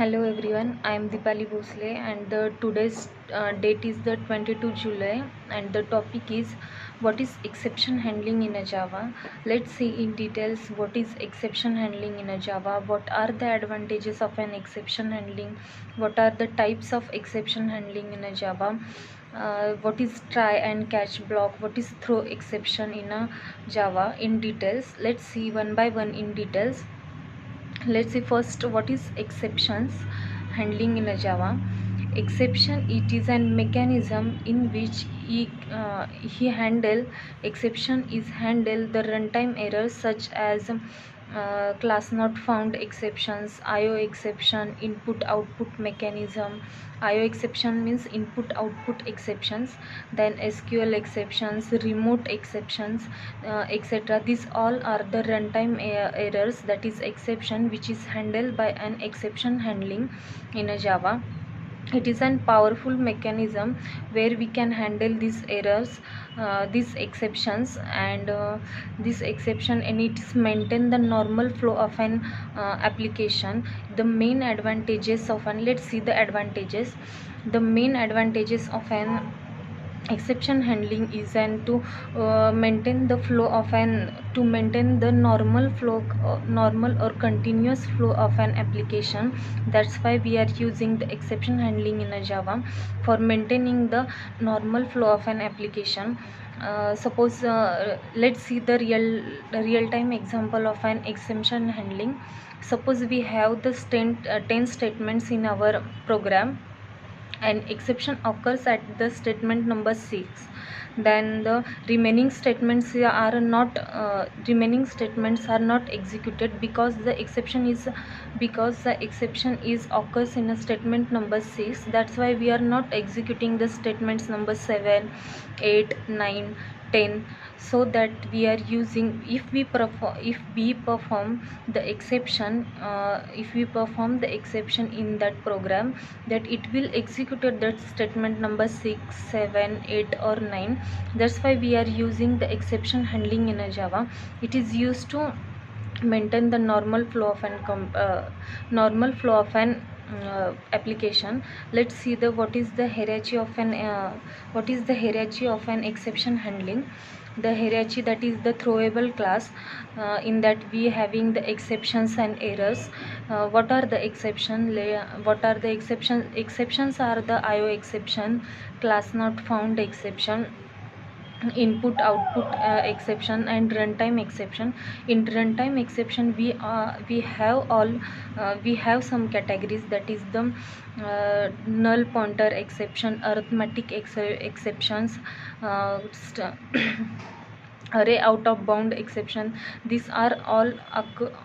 Hello everyone, I am Dipali Bhosle and the today's date is the 22 July and the topic is what is exception handling in a Java. Let's see in details what is exception handling in a Java, what are the advantages of an exception handling, what are the types of exception handling in a Java, what is try and catch block, what is throw exception in a Java in details. Let's see one by one in details. Let's see first what is exceptions handling in a Java. Exception, it is a mechanism in which he handle exception is handle the runtime errors such as class not found exceptions, IO exception, input output mechanism. IO exception means input output exceptions, then SQL exceptions, remote exceptions, etc. These all are the runtime errors, that is exception, which is handled by an exception handling in a Java. It is a powerful mechanism where we can handle these errors, these exceptions, and this exception, and it is maintain the normal flow of an application. The main advantages of an, let's see the advantages. The main advantages of an exception handling is and to maintain the flow of an, to maintain the normal flow, normal or continuous flow of an application. That's why we are using the exception handling in a Java for maintaining the normal flow of an application. Suppose let's see the real time example of an exception handling. Suppose we have the 10 statements in our program. An exception occurs at the statement number 6, then the remaining statements are not executed because the exception is occurs in a statement number 6. That's why we are not executing the statements number 7, 8, 9, 10. So that we are using, if we perform the exception, in that program, that it will execute that statement number 6, 7, 8 or 9. That's why we are using the exception handling in a Java. It is used to maintain the normal flow of an application. Let's see the what is the hierarchy of an exception handling. The hierarchy, that is the throwable class, in that we having the exceptions and errors. What are the exceptions are the IO exception, class not found exception, input output exception, and runtime exception. In runtime exception, we have some categories, that is the null pointer exception, arithmetic exceptions, array out of bound exception. These are all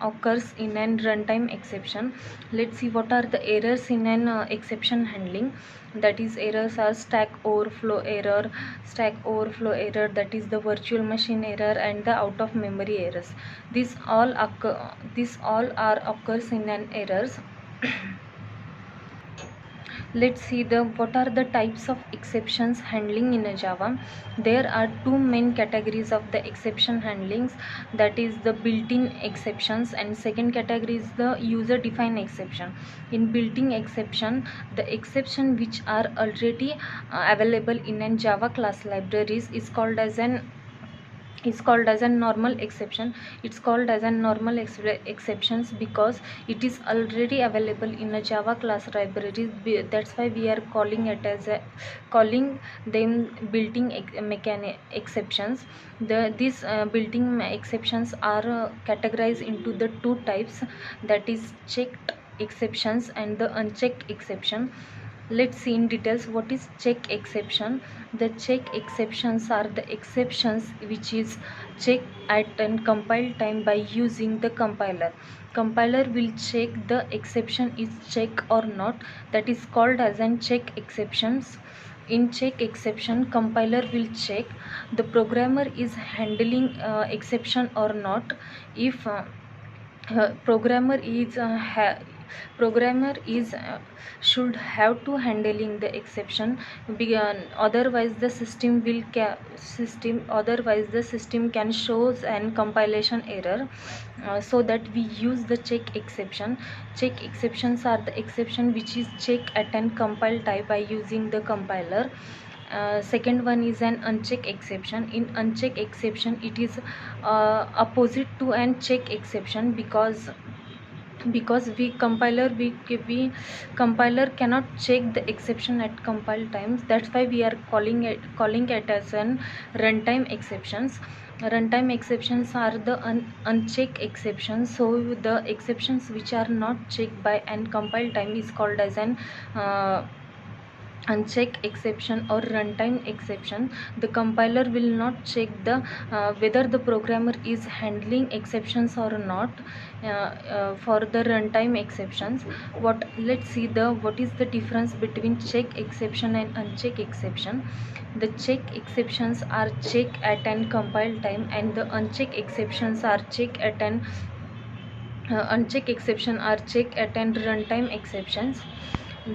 occurs in an runtime exception. Let's see what are the errors in an exception handling. That is, errors are stack overflow error, that is the virtual machine error, and the out of memory errors. These all are occurs in an errors. Let's see the what are the types of exceptions handling in a Java. There are two main categories of the exception handlings, that is the built-in exceptions, and second category is the user defined exception. In built-in exception, the exception which are already available in a Java class libraries is called as a normal exception. It's called as a normal exceptions because it is already available in a Java class library. That's why we are calling them built-in exceptions. These built-in exceptions are categorized into the two types, that is checked exceptions and the unchecked exception. Let's see in details what is check exception. The check exceptions are the exceptions which is checked at and compile time by using the compiler. Compiler will check the exception is check or not. That is called as an check exceptions. In check exception, compiler will check the programmer is handling exception or not. If programmer is programmer is should have to handling the exception, otherwise the system can shows an compilation error. So that we use the check exception. Check exceptions are the exception which is check at an compile type by using the compiler. Second one is an uncheck exception. In uncheck exception, it is opposite to an check exception, because we compiler cannot check the exception at compile times. That's why we are calling it as an runtime exceptions. Runtime exceptions are the unchecked exceptions. So the exceptions which are not checked by an compile time is called as an uncheck exception or runtime exception. The compiler will not check the whether the programmer is handling exceptions or not. For the runtime exceptions, let's see what is the difference between check exception and uncheck exception. The check exceptions are checked at an compile time, and the uncheck exceptions are checked at an uncheck exception are checked at an runtime exceptions.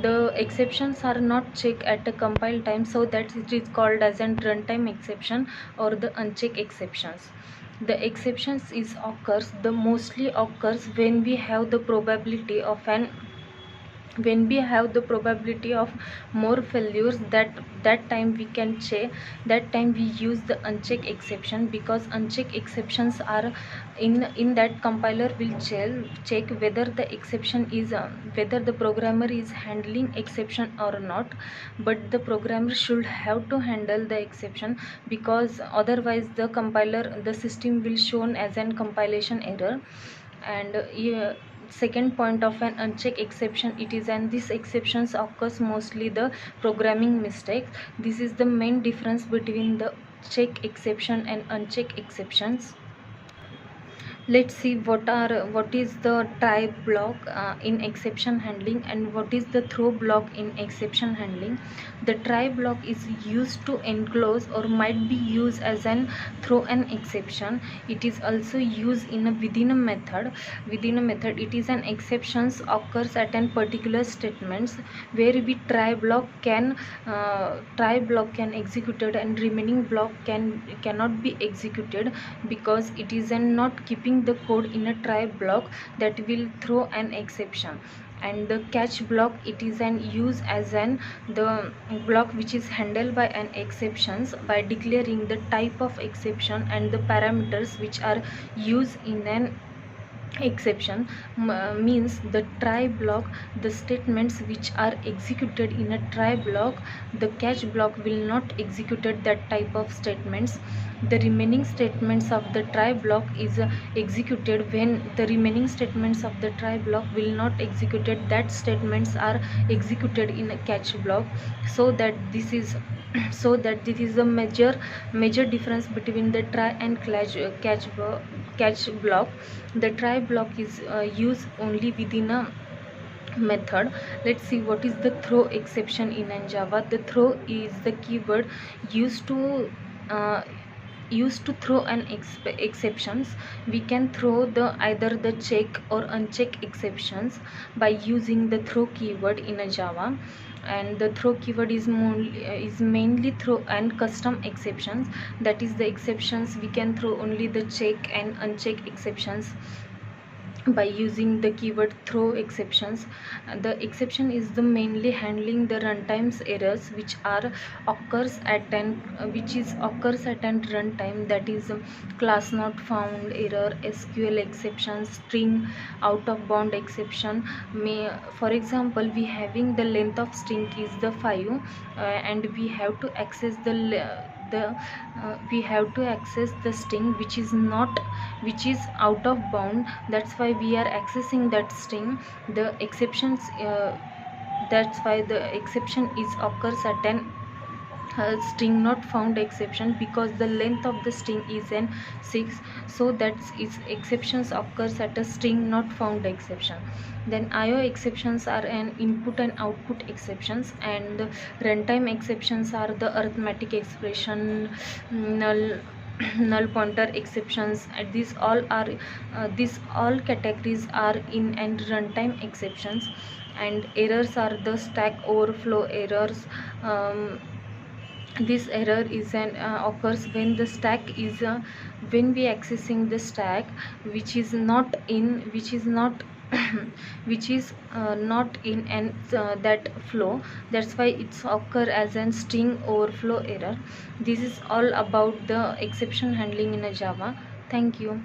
The exceptions are not checked at a compile time, so that it is called as a runtime exception or the uncheck exceptions. The exceptions is mostly occurs when we have the probability of more failures. That time we can check, that time we use the uncheck exception, because uncheck exceptions are in that compiler will check whether the exception is whether the programmer is handling exception or not. But the programmer should have to handle the exception, because otherwise the system will shown as an compilation error. And second point of an uncheck exception, it is, and these exceptions occurs mostly the programming mistakes. This is the main difference between the check exception and uncheck exceptions. Let's see what is the try block in exception handling, and what is the throw block in exception handling. The try block is used to enclose or might be used as an throw an exception. It is also used within a method. It is an exceptions occurs at an particular statements where we try block can executed, and remaining block cannot be executed, because it is not keeping the code in a try block that will throw an exception. And the catch block, it is an use as the block which is handled by an exceptions by declaring the type of exception and the parameters which are used in an exception. Means the try block, the statements which are executed in a try block, the catch block will not executed that type of statements. The remaining statements of the try block is executed when the remaining statements of the try block will not executed, that statements are executed in a catch block. So that this is the major difference between the try and catch block. The try block is used only within a method. Let's see what is the throw exception in Java. The throw is the keyword used to throw an exceptions. We can throw either the check or uncheck exceptions by using the throw keyword in a Java. And the throw keyword is mainly throw and custom exceptions. That is the exceptions we can throw only the check and uncheck exceptions by using the keyword throw exceptions. The exception is the mainly handling the runtimes errors which occurs at an runtime. That is class not found error, SQL exceptions, string out of bound exception. For example, we having the length of string is the 5, and we have to access the string which is out of bound. That's why we are accessing that string. The exceptions that's why the exception is occurs at an string not found exception, because the length of the string is 6. So that is exceptions occurs at a string not found exception. Then IO exceptions are an input and output exceptions, and runtime exceptions are the arithmetic expression, null null pointer exceptions, and these all categories are in and runtime exceptions. And errors are the stack overflow errors. This error is an occurs when the stack is when we accessing the stack which is not in which is not in and that flow. That's why it's occur as an string overflow error. This is all about the exception handling in a Java. Thank you.